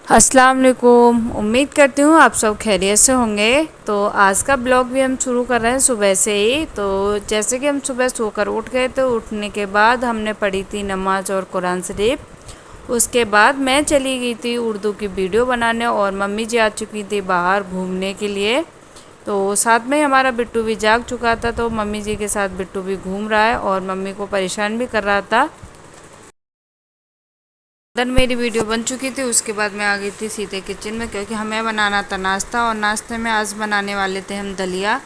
अस्सलाम वालेकुम। उम्मीद करती हूँ आप सब खैरियत से होंगे। तो आज का ब्लॉग भी हम शुरू कर रहे हैं सुबह से ही। तो जैसे कि हम सुबह सोकर उठ गए, तो उठने के बाद हमने पढ़ी थी नमाज और कुरान शरीफ। उसके बाद मैं चली गई थी उर्दू की वीडियो बनाने, और मम्मी जी आ चुकी थी बाहर घूमने के लिए। तो साथ में ही हमारा बिट्टू भी जाग चुका था, तो मम्मी जी के साथ बिट्टू भी घूम रहा है और मम्मी को परेशान भी कर रहा था। देन मेरी वीडियो बन चुकी थी। उसके बाद मैं आ गई थी सीधे किचन में, क्योंकि हमें बनाना था नाश्ता, और नाश्ते में आज बनाने वाले थे हम दलिया।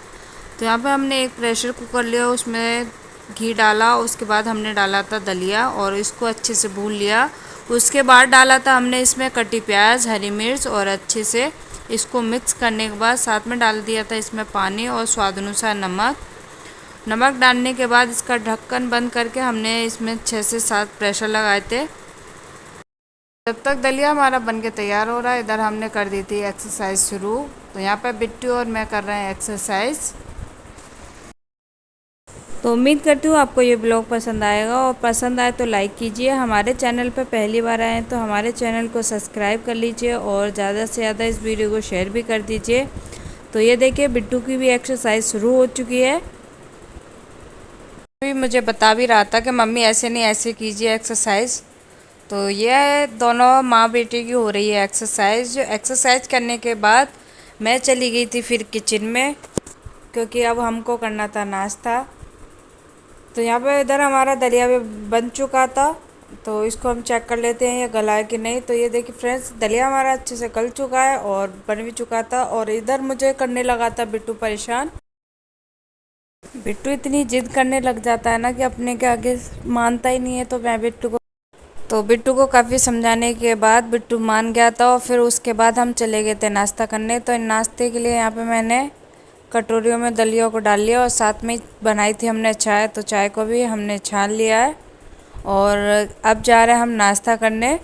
तो यहाँ पे हमने एक प्रेशर कुकर लिया, उसमें घी डाला, उसके बाद हमने डाला था दलिया और इसको अच्छे से भून लिया। उसके बाद डाला था हमने इसमें कटी प्याज, हरी मिर्च, और अच्छे से इसको मिक्स करने के बाद साथ में डाल दिया था इसमें पानी और स्वाद अनुसार नमक। नमक डालने के बाद इसका ढक्कन बंद करके हमने इसमें 6 से 7 प्रेशर लगाए थे। जब तक दलिया हमारा बनके तैयार हो रहा है, इधर हमने कर दी थी एक्सरसाइज शुरू। तो यहाँ पर बिट्टू और मैं कर रहे हैं एक्सरसाइज। तो उम्मीद करती हूँ आपको ये ब्लॉग पसंद आएगा, और पसंद आए तो लाइक कीजिए। हमारे चैनल पर पहली बार आए हैं तो हमारे चैनल को सब्सक्राइब कर लीजिए, और ज़्यादा से ज़्यादा इस वीडियो को शेयर भी कर दीजिए। तो ये देखिए बिट्टू की भी एक्सरसाइज शुरू हो चुकी है। अभी मुझे बता भी रहा था कि मम्मी ऐसे नहीं ऐसे कीजिए एक्सरसाइज। तो ये दोनों माँ बेटे की हो रही है एक्सरसाइज। एक्सरसाइज करने के बाद मैं चली गई थी फिर किचन में, क्योंकि अब हमको करना था नाश्ता। तो यहाँ पे इधर हमारा दलिया भी बन चुका था, तो इसको हम चेक कर लेते हैं ये गला है कि नहीं। तो ये देखिए फ्रेंड्स, दलिया हमारा अच्छे से गल चुका है और बन भी चुका था। और इधर मुझे करने लगा था बिट्टू परेशान। बिट्टू इतनी जिद करने लग जाता है ना कि अपने के आगे मानता ही नहीं है। तो बिट्टू को काफ़ी समझाने के बाद बिट्टू मान गया था, और फिर उसके बाद हम चले गए थे नाश्ता करने। तो नाश्ते के लिए यहाँ पे मैंने कटोरियों में दलिया को डाल लिया, और साथ में बनाई थी हमने चाय, तो चाय को भी हमने छान लिया है। और अब जा रहे हैं हम नाश्ता करने।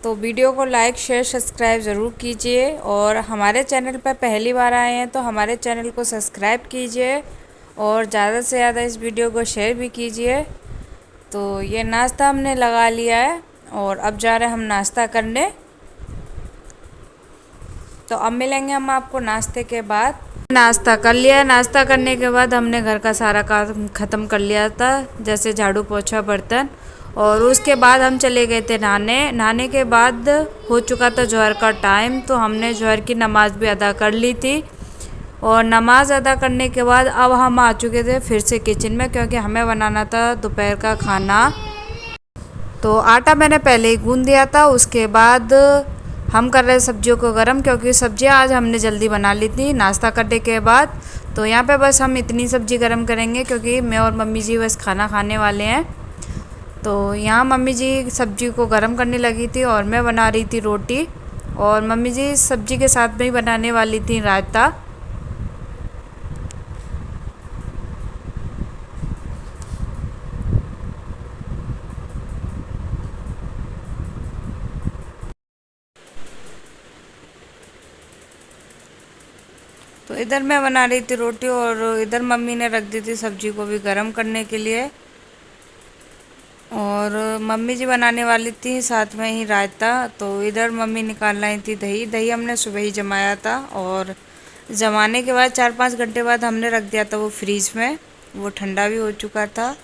तो वीडियो को लाइक शेयर सब्सक्राइब ज़रूर कीजिए, और हमारे चैनल पर पहली बार आए हैं तो हमारे चैनल को सब्सक्राइब कीजिए, और ज़्यादा से ज़्यादा इस वीडियो को शेयर भी कीजिए। तो ये नाश्ता हमने लगा लिया है, और अब जा रहे हैं हम नाश्ता करने। तो अब मिलेंगे हम आपको नाश्ते के बाद। नाश्ता कर लिया। नाश्ता करने के बाद हमने घर का सारा काम ख़त्म कर लिया था, जैसे झाड़ू पोछा बर्तन। और उसके बाद हम चले गए थे नहाने। नहाने के बाद हो चुका था जोहर का टाइम, तो हमने जोहर की नमाज़ भी अदा कर ली थी। और नमाज़ अदा करने के बाद अब हम आ चुके थे फिर से किचन में, क्योंकि हमें बनाना था दोपहर का खाना। तो आटा मैंने पहले ही गूंद दिया था। उसके बाद हम कर रहे सब्जियों को गरम, क्योंकि सब्जियां आज हमने जल्दी बना ली थी नाश्ता करने के बाद। तो यहाँ पे बस हम इतनी सब्ज़ी गरम करेंगे, क्योंकि मैं और मम्मी जी बस खाना खाने वाले हैं। तो यहाँ मम्मी जी सब्जी को गरम करने लगी थी, और मैं बना रही थी रोटी, और मम्मी जी सब्जी के साथ में ही बनाने वाली थी रायता। तो इधर मैं बना रही थी रोटी, और इधर मम्मी ने रख दी थी सब्जी को भी गरम करने के लिए। और मम्मी जी बनाने वाली थी साथ में ही रायता। तो इधर मम्मी निकाल लाई थी दही। दही हमने सुबह ही जमाया था, और जमाने के बाद 4-5 घंटे बाद हमने रख दिया था वो फ्रीज में। वो ठंडा भी हो चुका था।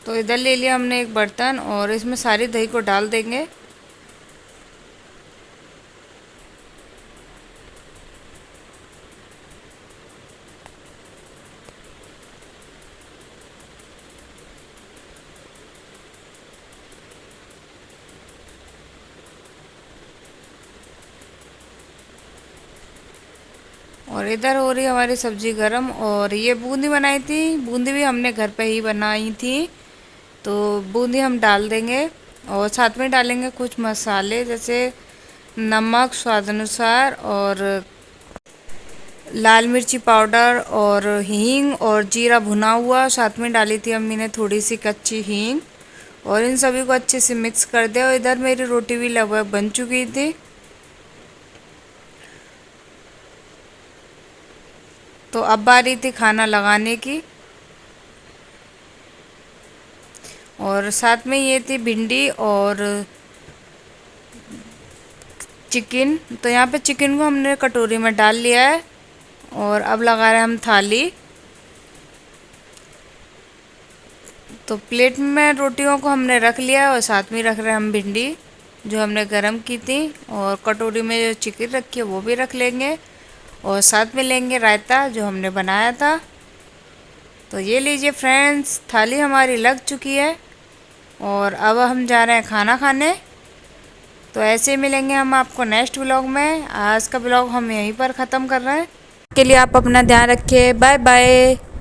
तो इधर ले लिया हमने एक बर्तन, और इसमें सारी दही को डाल देंगे। और इधर हो रही हमारी सब्ज़ी गरम। और ये बूंदी बनाई थी, बूंदी भी हमने घर पे ही बनाई थी। तो बूंदी हम डाल देंगे, और साथ में डालेंगे कुछ मसाले, जैसे नमक स्वाद अनुसार, और लाल मिर्ची पाउडर, और हींग, और जीरा भुना हुआ। साथ में डाली थी अम्मी ने थोड़ी सी कच्ची हींग। और इन सभी को अच्छे से मिक्स कर दिया। और इधर मेरी रोटी भी लगभग बन चुकी थी। तो अब बारी थी खाना लगाने की। और साथ में ये थी भिंडी और चिकन। तो यहाँ पे चिकन को हमने कटोरी में डाल लिया है और अब लगा रहे हैं हम थाली। तो प्लेट में रोटियों को हमने रख लिया और साथ में रख रहे हैं हम भिंडी जो हमने गरम की थी, और कटोरी में जो चिकन रखी है वो भी रख लेंगे, और साथ में लेंगे रायता जो हमने बनाया था। तो ये लीजिए फ्रेंड्स, थाली हमारी लग चुकी है और अब हम जा रहे हैं खाना खाने। तो ऐसे ही मिलेंगे हम आपको नेक्स्ट व्लॉग में। आज का व्लॉग हम यहीं पर ख़त्म कर रहे हैं। के लिए आप अपना ध्यान रखिए। Bye bye.